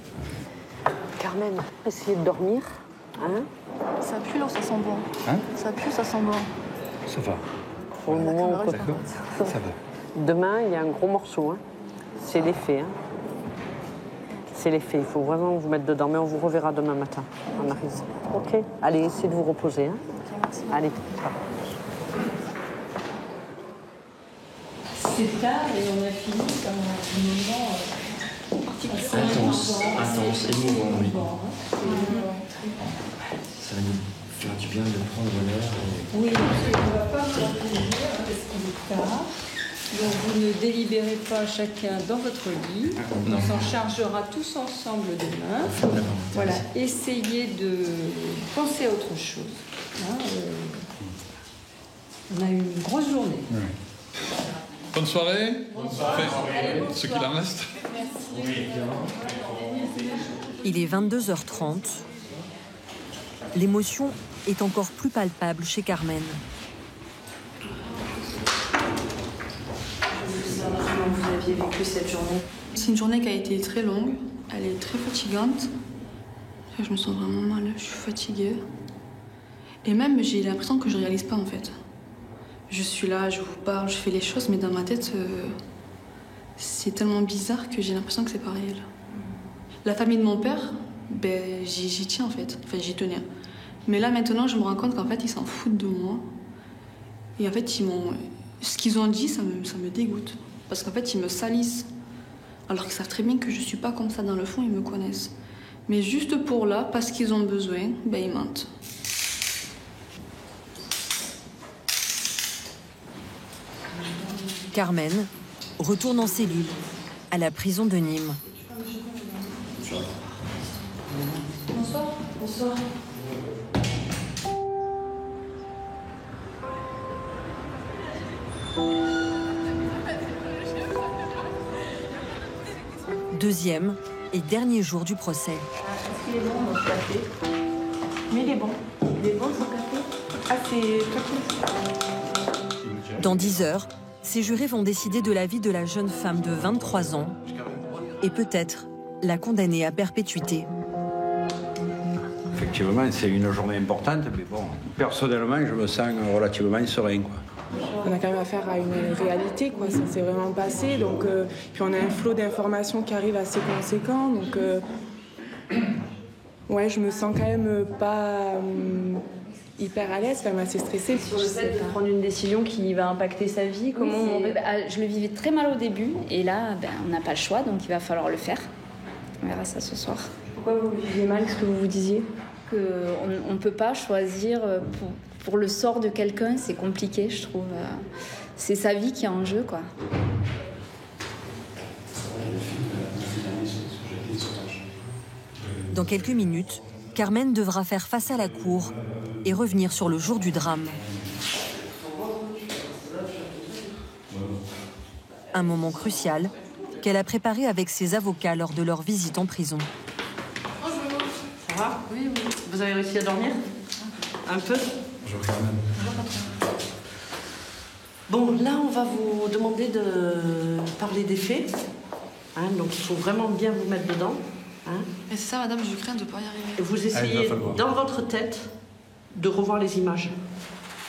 Carmen, essayez de dormir. Hein? Ça pue là, ça sent bon. Hein? Ça pue, ça sent bon. Ça va. Pour le moment, on D'accord. ça va. Demain, il y a un gros morceau. Hein. C'est l'effet. Hein. C'est l'effet. Il faut vraiment vous mettre dedans. Mais on vous reverra demain matin, Anne-Maryse. OK? Allez, essayez de vous reposer. Hein. Merci. Allez. C'est tard et on a fini comme un moment Intense, émouvant, oui. Ça va nous faire du bien de prendre l'heure. Oui, on ne va pas vous revenir parce qu'il est tard. Donc vous ne délibérez pas chacun dans votre lit. Non. On s'en chargera tous ensemble demain. Voilà, essayez de penser à autre chose. Hein, on a eu une grosse journée. Oui. Bonne soirée. Bonne soirée. Ce qu'il en reste. Il est 22h30. L'émotion est encore plus palpable chez Carmen. Comment vous aviez vécu cette journée? C'est une journée qui a été très longue, elle est très fatigante. Je me sens vraiment mal, je suis fatiguée. Et même, j'ai l'impression que je ne réalise pas en fait. Je suis là, je vous parle, je fais les choses, mais dans ma tête, c'est tellement bizarre que j'ai l'impression que c'est pas réel. La famille de mon père, ben, j'y tiens en fait, enfin j'y tenais. Mais là maintenant, je me rends compte qu'en fait, ils s'en foutent de moi. Et en fait, ce qu'ils ont dit, ça me dégoûte. Parce qu'en fait, ils me salissent. Alors qu'ils savent très bien que je suis pas comme ça dans le fond, ils me connaissent. Mais juste pour là, parce qu'ils ont besoin, ben ils mentent. Carmen retourne en cellule, à la prison de Nîmes. Bonsoir. Bonsoir. Deuxième et dernier jour du procès. Est-ce qu'il est bon notre café? Mais il est bon. Il est bon son café? Ah, c'est café. Dans 10 heures, ces jurés vont décider de la vie de la jeune femme de 23 ans et peut-être la condamner à perpétuité. Effectivement, c'est une journée importante, mais bon, personnellement, je me sens relativement serein, quoi. On a quand même affaire à une réalité, quoi. Ça s'est vraiment passé. Donc, puis on a un flot d'informations qui arrive assez conséquent. Donc, ouais, je me sens quand même pas hyper à l'aise, quand même assez stressée. Sur le fait de prendre une décision qui va impacter sa vie, comment Je le vivais très mal au début, et là, on n'a pas le choix, donc il va falloir le faire. On verra ça ce soir. Pourquoi vous viviez mal, ce que vous vous disiez? On ne peut pas choisir pour le sort de quelqu'un, c'est compliqué, je trouve. C'est sa vie qui est en jeu, quoi. Dans quelques minutes, Carmen devra faire face à la cour et revenir sur le jour du drame. Un moment crucial qu'elle a préparé avec ses avocats lors de leur visite en prison. Ça va? Oui, oui. Vous avez réussi à dormir? Un peu? Bonjour Carmen. Bon, là, on va vous demander de parler des faits. Hein, donc, il faut vraiment bien vous mettre dedans. Hein. Et c'est ça, madame, je crains de ne pas y arriver. Et vous essayez, dans votre tête, de revoir les images.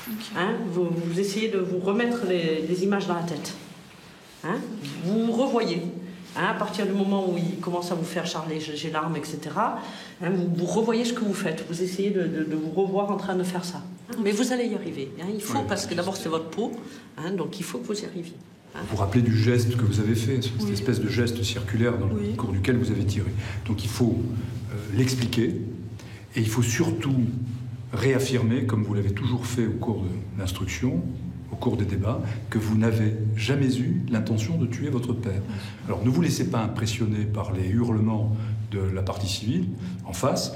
Okay. Hein, vous essayez de vous remettre les images dans la tête. Hein, vous revoyez. Hein, à partir du moment où il commence à vous faire charler les larmes, etc., hein, vous revoyez ce que vous faites. Vous essayez de vous revoir en train de faire ça. Hein, mais vous allez y arriver. Hein, il faut, parce que d'abord, c'est votre peau. Hein, donc, il faut que vous y arriviez. Hein. Vous vous rappelez du geste que vous avez fait, cette espèce de geste circulaire dans le cours duquel vous avez tiré. Donc, il faut l'expliquer et il faut surtout réaffirmer, comme vous l'avez toujours fait au cours de l'instruction, au cours des débats, que vous n'avez jamais eu l'intention de tuer votre père. Alors ne vous laissez pas impressionner par les hurlements de la partie civile en face.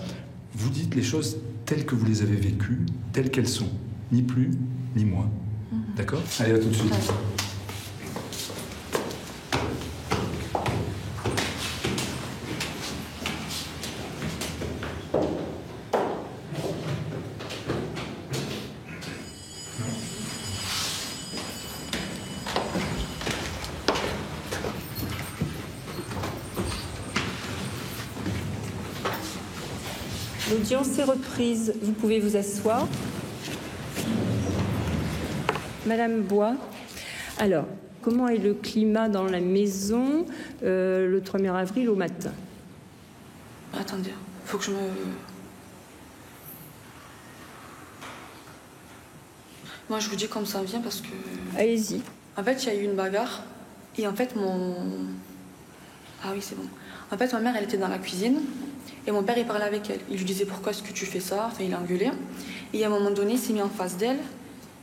Vous dites les choses telles que vous les avez vécues, telles qu'elles sont. Ni plus, ni moins. D'accord ? Allez, à tout de suite. L'audience est reprise. Vous pouvez vous asseoir. Madame Bois, alors, comment est le climat dans la maison le 1er avril au matin? Attendez, faut que je me... Moi, je vous dis comme ça vient parce que... Allez-y. En fait, il y a eu une bagarre. Et en fait, Ah oui, c'est bon. En fait, ma mère, elle était dans la cuisine. Et mon père, il parlait avec elle. Il lui disait, pourquoi est-ce que tu fais ça? Enfin, il a engueulé. Et à un moment donné, il s'est mis en face d'elle.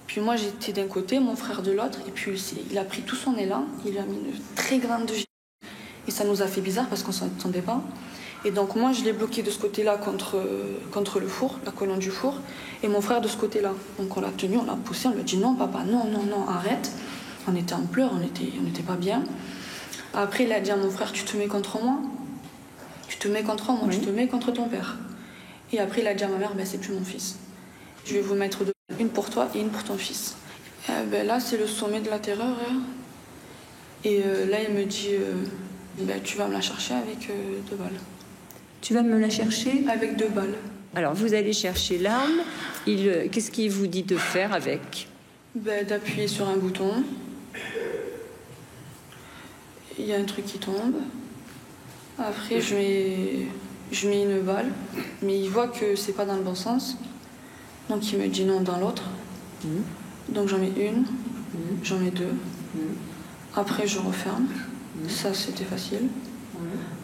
Puis moi, j'étais d'un côté, mon frère de l'autre. Et puis, il a pris tout son élan. Il a mis une très grande gifle. Et ça nous a fait bizarre parce qu'on ne s'entendait pas. Et donc, moi, je l'ai bloqué de ce côté-là contre le four, la colonne du four. Et mon frère de ce côté-là. Donc, on l'a tenu, on l'a poussé. On lui a dit, non, papa, non, non, non, arrête. On était en pleurs, on n'était pas bien. Après, il a dit à mon frère, tu te mets contre moi? Tu te mets contre moi, oui. Tu te mets contre ton père. Et après, il a dit à ma mère, ben, c'est plus mon fils. Je vais vous mettre deux, une pour toi et une pour ton fils. Ben, là, c'est le sommet de la terreur. Hein. Et là, il me dit, ben, tu vas me la chercher avec 2 balles. Tu vas me la chercher? Avec 2 balles. Alors, vous allez chercher l'arme. Qu'est-ce qu'il vous dit de faire avec? Ben, d'appuyer sur un bouton. Il y a un truc qui tombe. Après, je mets une balle. Mais il voit que c'est pas dans le bon sens. Donc, il me dit non dans l'autre. Donc, j'en mets une. J'en mets 2. Après, je referme. Ça, c'était facile.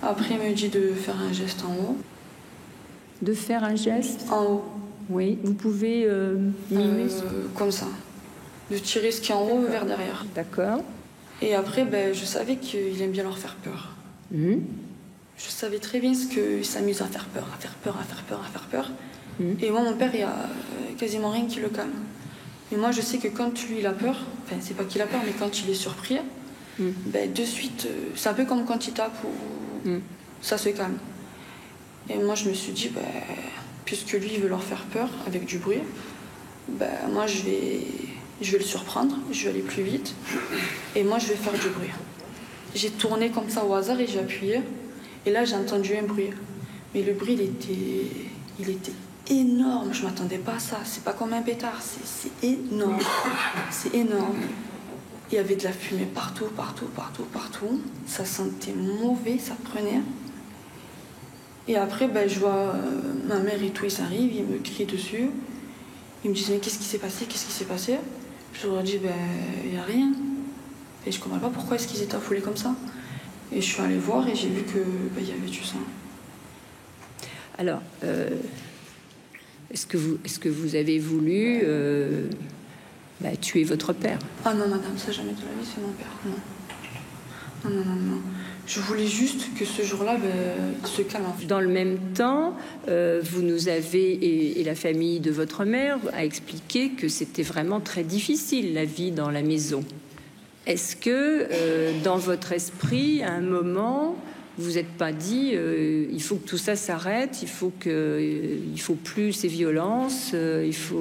Après, il me dit de faire un geste en haut. De faire un geste? En haut. Oui, vous pouvez mimer comme ça. De tirer ce qui est en haut vers derrière. D'accord. Et après, ben, je savais qu'il aime bien leur faire peur. Je savais très bien ce qu'il s'amuse à faire peur, à faire peur, à faire peur, à faire peur. Et moi, mon père, il y a quasiment rien qui le calme. Mais moi, je sais que quand lui, il a peur, enfin, c'est pas qu'il a peur, mais quand il est surpris, ben, de suite, c'est un peu comme quand il tape ou ça se calme. Et moi, je me suis dit, ben, puisque lui, il veut leur faire peur avec du bruit, ben, moi, je vais le surprendre, je vais aller plus vite, et moi, je vais faire du bruit. J'ai tourné comme ça au hasard et j'ai appuyé, et là, j'ai entendu un bruit. Mais le bruit, il était énorme, je m'attendais pas à ça. C'est pas comme un pétard, c'est énorme. C'est énorme. Il y avait de la fumée partout, partout, partout, partout. Ça sentait mauvais, ça prenait. Et après, ben, je vois ma mère et tout, ils arrivent, ils me crient dessus. Ils me disent, mais qu'est-ce qui s'est passé? Qu'est-ce qui s'est passé? Je leur ai dit, ben, il n'y a rien. Et je ne comprends pas pourquoi est-ce qu'ils étaient affolés comme ça. Et je suis allée voir et j'ai vu que ben, y avait du sang. Alors, est-ce que vous avez voulu tuer votre père? Ah non, madame, ça jamais de la vie, c'est mon père. Non. Non, non, non, non. Je voulais juste que ce jour-là, ben, il se calme. Dans le même temps, vous nous avez, et la famille de votre mère a expliqué que c'était vraiment très difficile, la vie dans la maison. Est-ce que, dans votre esprit, à un moment, vous n'êtes pas dit il faut que tout ça s'arrête, il faut plus ces violences, il faut...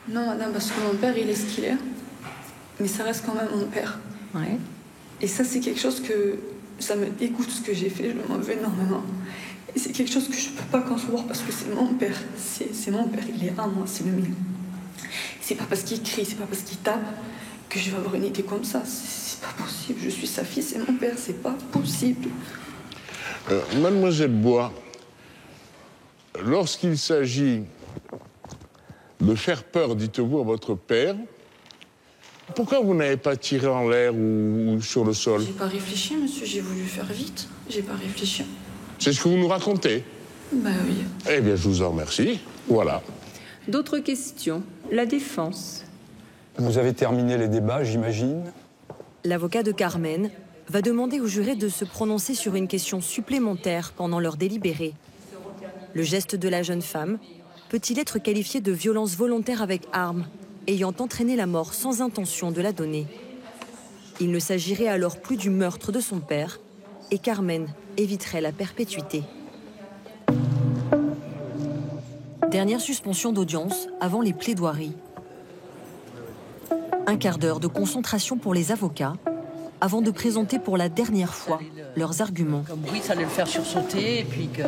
Non, madame, parce que mon père, il est ce qu'il est. Mais ça reste quand même mon père. Ouais. Et ça, c'est quelque chose que... Ça me dégoûte ce que j'ai fait, je m'en veux énormément. Et c'est quelque chose que je ne peux pas concevoir parce que c'est mon père. C'est mon père, il est à moi, c'est le mien. C'est pas parce qu'il crie, c'est pas parce qu'il tape que je vais avoir une idée comme ça. C'est pas possible, je suis sa fille, c'est mon père, c'est pas possible. Mademoiselle Bois, lorsqu'il s'agit de faire peur, dites-vous, à votre père, pourquoi vous n'avez pas tiré en l'air ou sur le sol? J'ai pas réfléchi, monsieur, j'ai voulu faire vite. J'ai pas réfléchi. C'est ce que vous nous racontez? Bah oui. Eh bien, je vous en remercie. Voilà. D'autres questions? La défense. Vous avez terminé les débats, j'imagine? L'avocat de Carmen va demander aux jurés de se prononcer sur une question supplémentaire pendant leur délibéré. Le geste de la jeune femme peut-il être qualifié de violence volontaire avec arme, ayant entraîné la mort sans intention de la donner? Il ne s'agirait alors plus du meurtre de son père, et Carmen éviterait la perpétuité. Dernière suspension d'audience avant les plaidoiries. Un quart d'heure de concentration pour les avocats avant de présenter pour la dernière fois leurs arguments. Comme oui, ça allait le faire sursauter et puis que...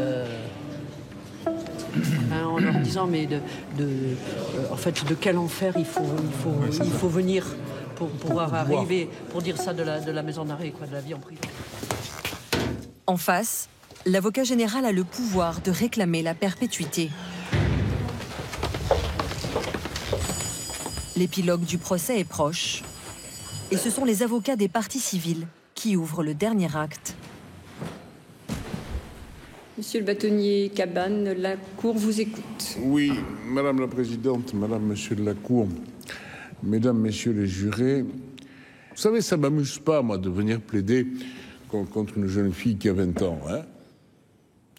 en leur disant mais en fait de quel enfer il faut venir pour pouvoir arriver, pour dire ça de la maison d'arrêt, quoi, de la vie en prison. En face, l'avocat général a le pouvoir de réclamer la perpétuité. L'épilogue du procès est proche. Et ce sont les avocats des parties civiles qui ouvrent le dernier acte. Monsieur le bâtonnier Cabane, la Cour vous écoute. Oui, Madame la Présidente, Madame, Monsieur de la Cour, Mesdames, Messieurs les jurés, vous savez, ça ne m'amuse pas, moi, de venir plaider contre une jeune fille qui a 20 ans, hein,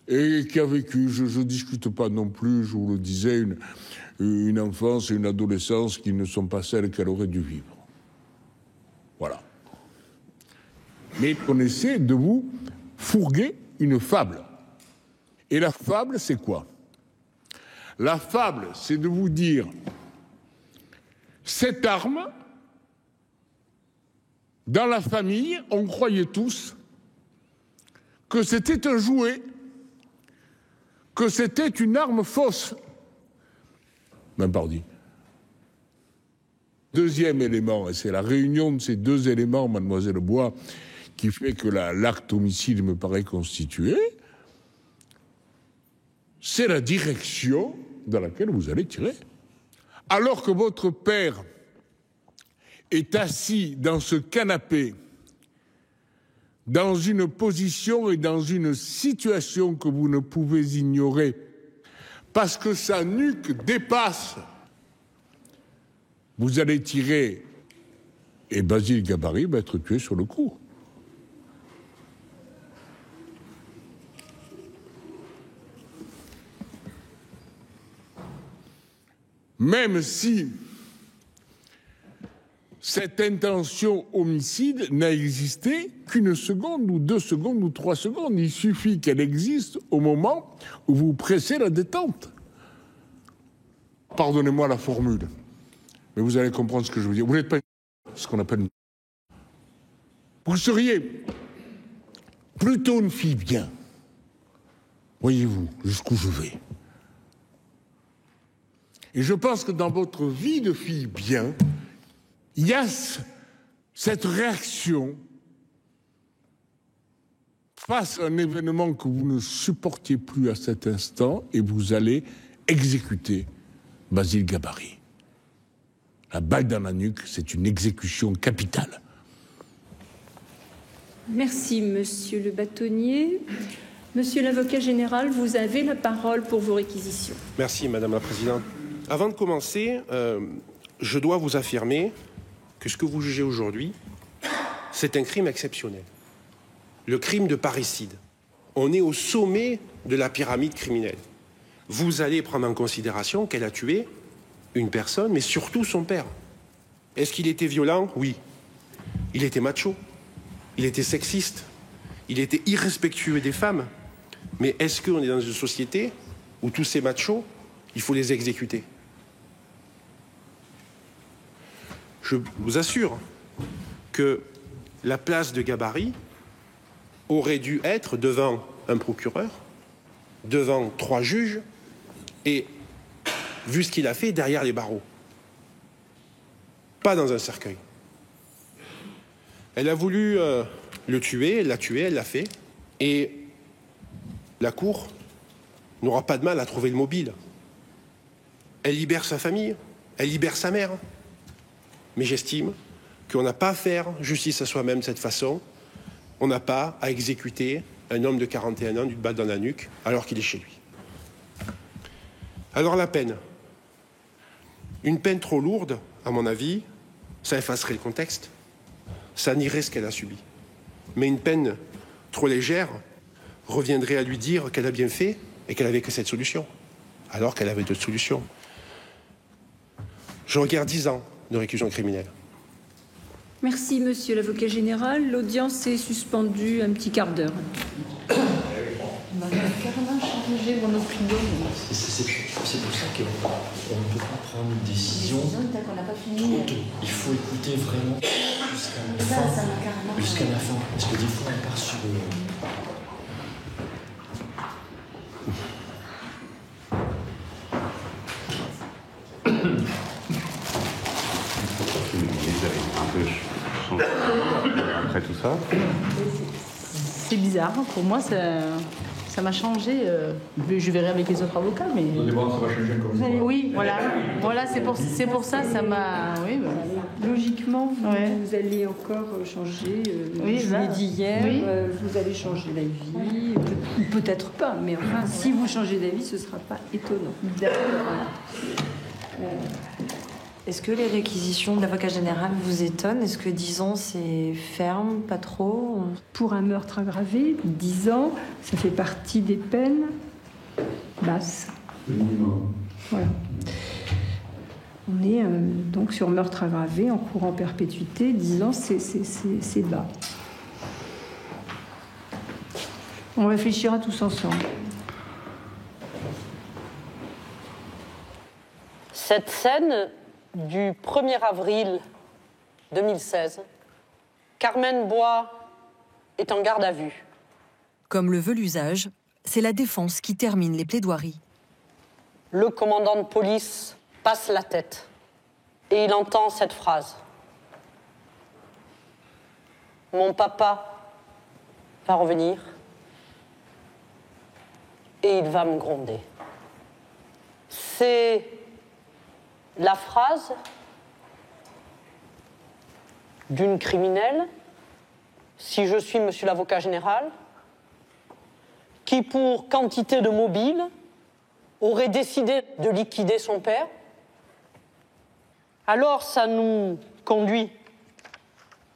et qui a vécu, je ne discute pas non plus, je vous le disais, une enfance et une adolescence qui ne sont pas celles qu'elle aurait dû vivre. Voilà. Mais on essaie de vous fourguer une fable. Et la fable, c'est quoi? La fable, c'est de vous dire, cette arme, dans la famille, on croyait tous que c'était un jouet, que c'était une arme fausse. Même pardi. Deuxième élément, et c'est la réunion de ces deux éléments, mademoiselle Bois, qui fait que l'acte homicide me paraît constitué, c'est la direction dans laquelle vous allez tirer. Alors que votre père est assis dans ce canapé, dans une position et dans une situation que vous ne pouvez ignorer, parce que sa nuque dépasse, vous allez tirer et Basile Gabarry va être tué sur le coup. Même si cette intention homicide n'a existé qu'une seconde ou 2 secondes ou 3 secondes. Il suffit qu'elle existe au moment où vous pressez la détente. Pardonnez-moi la formule, mais vous allez comprendre ce que je veux dire. Vous n'êtes pas ce qu'on appelle une... Vous seriez plutôt une fille bien. Voyez-vous jusqu'où je vais. Et je pense que dans votre vie de fille bien, il y a cette réaction face à un événement que vous ne supportiez plus à cet instant et vous allez exécuter Basile Gabarry. La balle dans la nuque, c'est une exécution capitale. Merci, monsieur le bâtonnier. Monsieur l'avocat général, vous avez la parole pour vos réquisitions. Merci, madame la présidente. Avant de commencer, je dois vous affirmer que ce que vous jugez aujourd'hui, c'est un crime exceptionnel. Le crime de parricide. On est au sommet de la pyramide criminelle. Vous allez prendre en considération qu'elle a tué une personne, mais surtout son père. Est-ce qu'il était violent? Oui. Il était macho. Il était sexiste. Il était irrespectueux des femmes. Mais est-ce qu'on est dans une société où tous ces machos, il faut les exécuter? Je vous assure que la place de Gabarry aurait dû être devant un procureur, devant 3 juges, et, vu ce qu'il a fait, derrière les barreaux. Pas dans un cercueil. Elle a voulu le tuer, elle l'a tué, elle l'a fait, et la Cour n'aura pas de mal à trouver le mobile. Elle libère sa famille, elle libère sa mère. Mais j'estime qu'on n'a pas à faire justice à soi-même de cette façon. On n'a pas à exécuter un homme de 41 ans d'une balle dans la nuque alors qu'il est chez lui. Alors la peine. Une peine trop lourde, à mon avis, ça effacerait le contexte, ça nierait ce qu'elle a subi. Mais une peine trop légère reviendrait à lui dire qu'elle a bien fait et qu'elle n'avait que cette solution, alors qu'elle avait d'autres solutions. Je regarde 10 ans de réclusion criminelle. Merci, monsieur l'avocat général. L'audience est suspendue un petit quart d'heure. On a carrément changé mon opinion. C'est pour ça qu'on ne peut pas prendre une décision. Il faut écouter vraiment jusqu'à la fin. Parce que des fois, on part sur... après tout ça. C'est bizarre. Pour moi, ça m'a changé. Je verrai avec les autres avocats, mais... Vous allez voir, ça va changer encore. Oui, voilà. Voilà, c'est pour ça, ça m'a... Oui, Logiquement, vous allez encore changer. Je vous l'ai dit hier, vous allez changer d'avis. Peut-être pas, mais enfin, si vous changez d'avis, ce ne sera pas étonnant. Voilà. Est-ce que les réquisitions de l'avocat général vous étonnent? Est-ce que 10 ans, c'est ferme, pas trop? Pour un meurtre aggravé, 10 ans, ça fait partie des peines basses. Voilà. On est donc sur meurtre aggravé, en cours en perpétuité. 10 ans, c'est bas. On réfléchira tous ensemble. Cette scène du 1er avril 2016, Carmen Bois est en garde à vue. Comme le veut l'usage, c'est la défense qui termine les plaidoiries. Le commandant de police passe la tête et il entend cette phrase. Mon papa va revenir et il va me gronder. C'est la phrase d'une criminelle, si je suis monsieur l'avocat général, qui pour quantité de mobiles aurait décidé de liquider son père. Alors ça nous conduit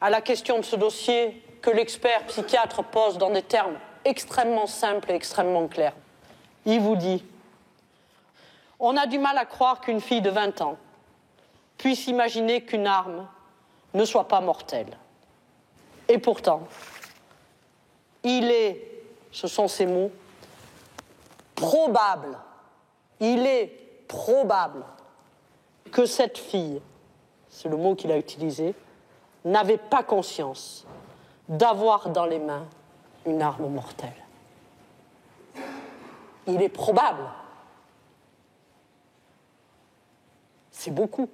à la question de ce dossier que l'expert psychiatre pose dans des termes extrêmement simples et extrêmement clairs. Il vous dit: on a du mal à croire qu'une fille de 20 ans puisse imaginer qu'une arme ne soit pas mortelle. Et pourtant, ce sont ces mots, probable, il est probable que cette fille, c'est le mot qu'il a utilisé, n'avait pas conscience d'avoir dans les mains une arme mortelle. Il est probable. C'est beaucoup.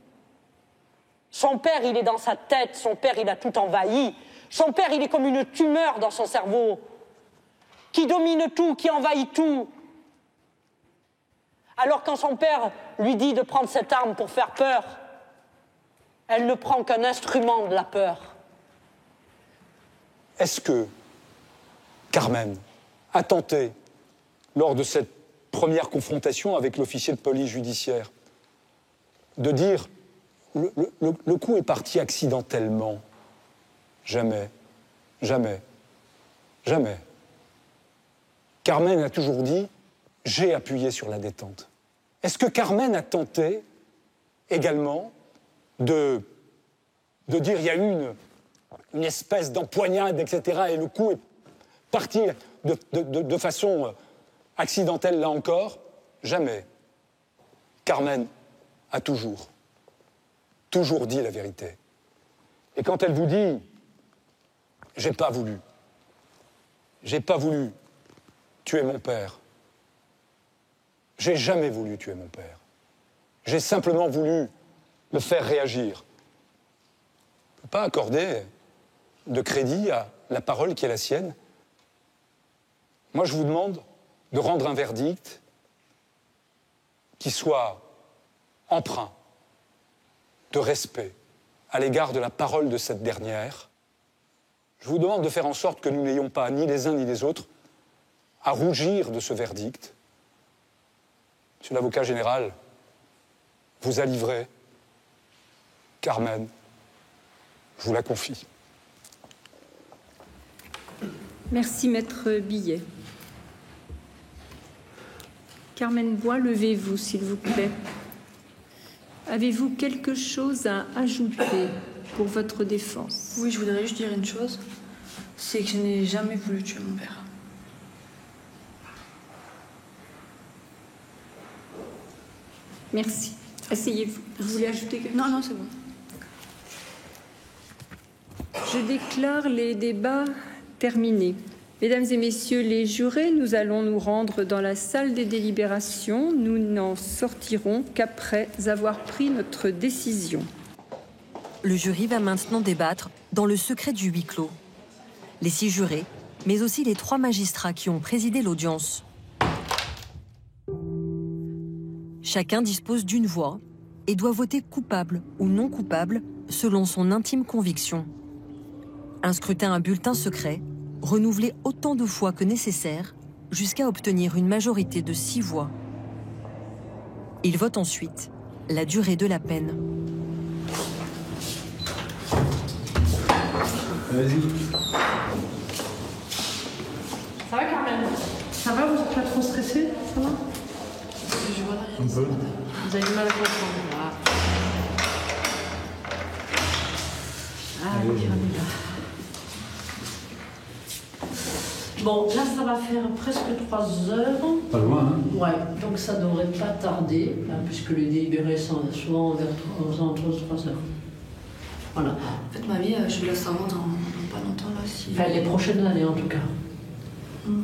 Son père, il est dans sa tête, son père, il a tout envahi. Son père, il est comme une tumeur dans son cerveau, qui domine tout, qui envahit tout. Alors quand son père lui dit de prendre cette arme pour faire peur, elle ne prend qu'un instrument de la peur. Est-ce que Carmen a tenté, lors de cette première confrontation avec l'officier de police judiciaire, de dire le coup est parti accidentellement? Jamais, jamais, jamais. Carmen a toujours dit « j'ai appuyé sur la détente ». Est-ce que Carmen a tenté également de dire il y a eu une espèce d'empoignade, etc. et le coup est parti de façon accidentelle là encore? Jamais. Carmen a toujours dit la vérité. Et quand elle vous dit « j'ai pas voulu tuer mon père, j'ai jamais voulu tuer mon père, j'ai simplement voulu le faire réagir », on ne peut pas accorder de crédit à la parole qui est la sienne. Moi, je vous demande de rendre un verdict qui soit empreint de respect à l'égard de la parole de cette dernière. Je vous demande de faire en sorte que nous n'ayons pas, ni les uns ni les autres, à rougir de ce verdict. Monsieur l'avocat général, vous a livré Carmen, je vous la confie. Merci, maître Billet. Carmen Bois, levez-vous, s'il vous plaît. Avez-vous quelque chose à ajouter pour votre défense? Oui, je voudrais juste dire une chose, c'est que je n'ai jamais voulu tuer mon père. Merci. Asseyez-vous. Vous voulez ajouter quelque chose? Non, c'est bon. Je déclare les débats terminés. Mesdames et messieurs les jurés, nous allons nous rendre dans la salle des délibérations. Nous n'en sortirons qu'après avoir pris notre décision. Le jury va maintenant débattre dans le secret du huis clos. les 6 jurés, mais aussi les 3 magistrats qui ont présidé l'audience. Chacun dispose d'une voix et doit voter coupable ou non coupable selon son intime conviction. Un scrutin à bulletin secret, renouvelé autant de fois que nécessaire, jusqu'à obtenir une majorité de 6 voix. Il vote ensuite la durée de la peine. Vas-y. Ça va, Carmen? Ça va, vous n'êtes pas trop stressé? Ça va? Un peu. Vous avez du mal à comprendre. Là. Ah, bon, là, ça va faire presque 3 heures. Pas loin, hein? Ouais, donc ça devrait pas tarder, hein, puisque les délibérés sont souvent vers 3 heures. Voilà. En fait, ma vie, je vais la savoir dans pas longtemps, là. Si... Enfin, les prochaines années, en tout cas.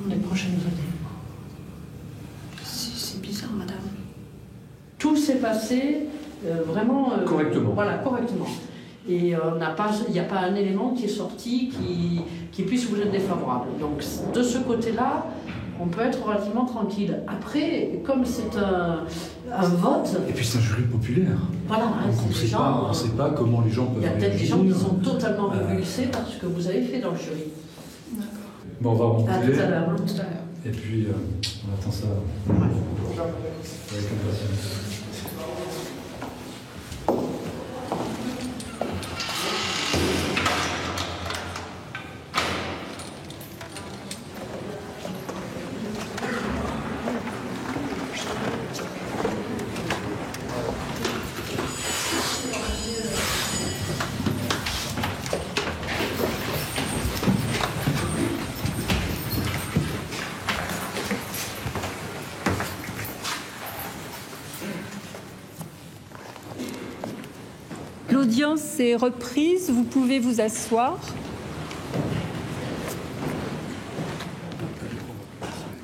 Les prochaines années. C'est bizarre, madame. Tout s'est passé vraiment... correctement. Voilà, correctement. Et il n'y a pas un élément qui est sorti qui puisse vous être défavorable. Donc, de ce côté-là, on peut être relativement tranquille. Après, comme c'est un vote... Et puis c'est un jury populaire. Voilà, hein, on ne sait pas comment les gens peuvent réagir. Il y a peut-être des gens qui sont totalement révulsés par ce que vous avez fait dans le jury. D'accord. Bon, on va remonter. À tout à l'heure. Et puis, on attend ça avec impatience. L'audience est reprise, vous pouvez vous asseoir.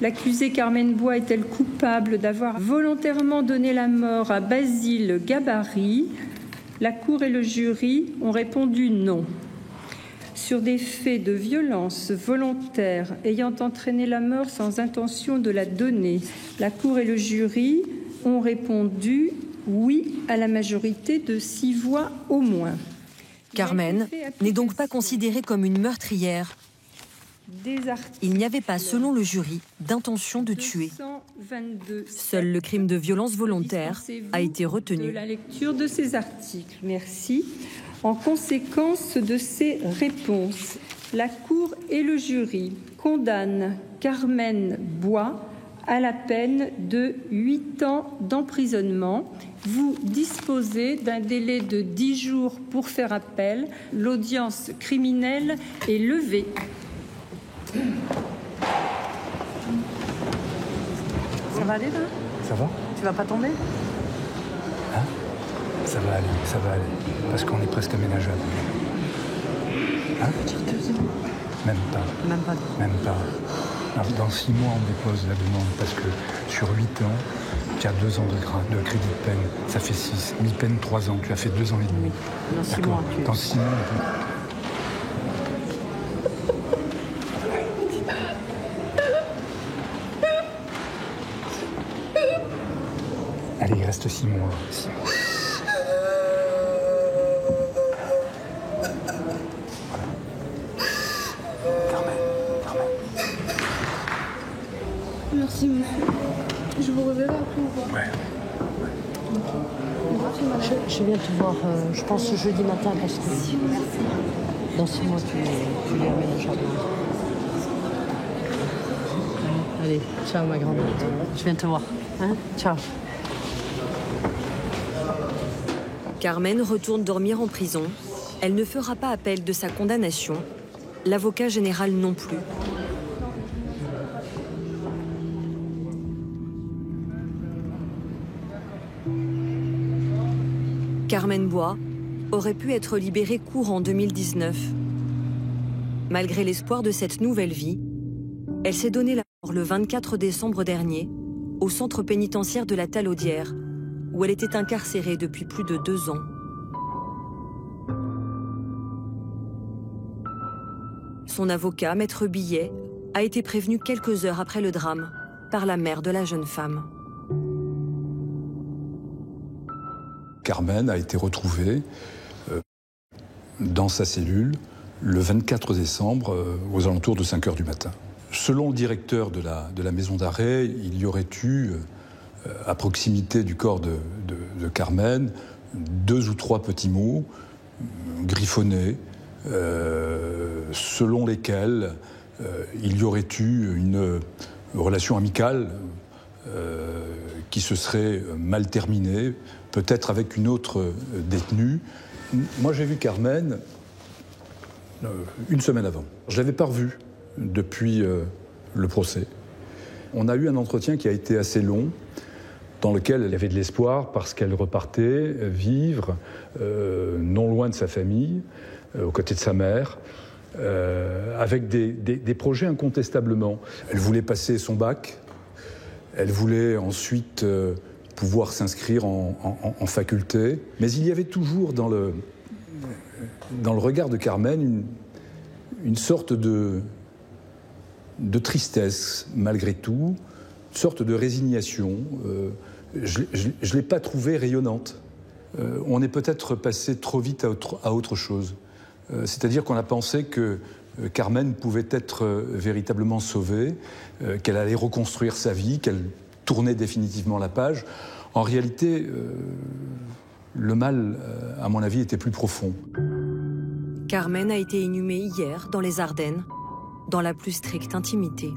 L'accusée Carmen Bois est-elle coupable d'avoir volontairement donné la mort à Basile Gabarri? La Cour et le jury ont répondu non. Sur des faits de violence volontaire ayant entraîné la mort sans intention de la donner, la Cour et le jury ont répondu oui à la majorité de 6 voix au moins. Carmen n'est donc pas considérée comme une meurtrière. Il n'y avait pas, selon le jury, d'intention de tuer. Seul le crime de violence volontaire a été retenu. De la lecture de ces articles, merci. En conséquence de ces réponses, la Cour et le jury condamnent Carmen Bois à la peine de 8 ans d'emprisonnement. Vous disposez d'un délai de 10 jours pour faire appel. L'audience criminelle est levée. Ça va aller là? Ça va? Tu vas pas tomber? Hein? Ça va aller, parce qu'on est presque aménageable. Hein? Même pas. Même pas. Alors, dans 6 mois, on dépose la demande, parce que sur 8 ans, tu as 2 ans de crédit de peine. Ça fait 6. Mi-peine, 3 ans. Tu as fait 2 ans et demi. Dans 6 mois. Dans 6 mois, Allez, il reste 6 mois. 6 mois. Merci, monsieur. Je vous reverrai après ou pas? Ouais. Je viens te voir, je pense, jeudi matin, parce que dans 6 mois, tu les aménages. Allez, ciao ma grande. Je viens te voir. Hein? Ciao. Carmen retourne dormir en prison. Elle ne fera pas appel de sa condamnation. L'avocat général non plus. Carmen Bois aurait pu être libérée courant 2019. Malgré l'espoir de cette nouvelle vie, elle s'est donné la mort le 24 décembre dernier au centre pénitentiaire de la Talaudière, où elle était incarcérée depuis plus de 2 ans. Son avocat, Maître Billet, a été prévenu quelques heures après le drame par la mère de la jeune femme. Carmen a été retrouvée dans sa cellule le 24 décembre aux alentours de 5 heures du matin. Selon le directeur de la maison d'arrêt, il y aurait eu, à proximité du corps de Carmen, 2 ou 3 petits mots griffonnés, selon lesquels il y aurait eu une relation amicale qui se serait mal terminée, peut-être avec une autre détenue. Moi, j'ai vu Carmen une semaine avant. Je ne l'avais pas revue depuis le procès. On a eu un entretien qui a été assez long, dans lequel elle avait de l'espoir parce qu'elle repartait vivre non loin de sa famille, aux côtés de sa mère, avec des projets incontestablement. Elle voulait passer son bac, elle voulait ensuite pouvoir s'inscrire en faculté, mais il y avait toujours dans le regard de Carmen une sorte de tristesse, malgré tout, une sorte de résignation. Je ne l'ai pas trouvée rayonnante. On est peut-être passé trop vite à autre chose. C'est-à-dire qu'on a pensé que Carmen pouvait être véritablement sauvée, qu'elle allait reconstruire sa vie, qu'elle tournait définitivement la page. En réalité, le mal, à mon avis, était plus profond. Carmen a été inhumée hier dans les Ardennes, dans la plus stricte intimité.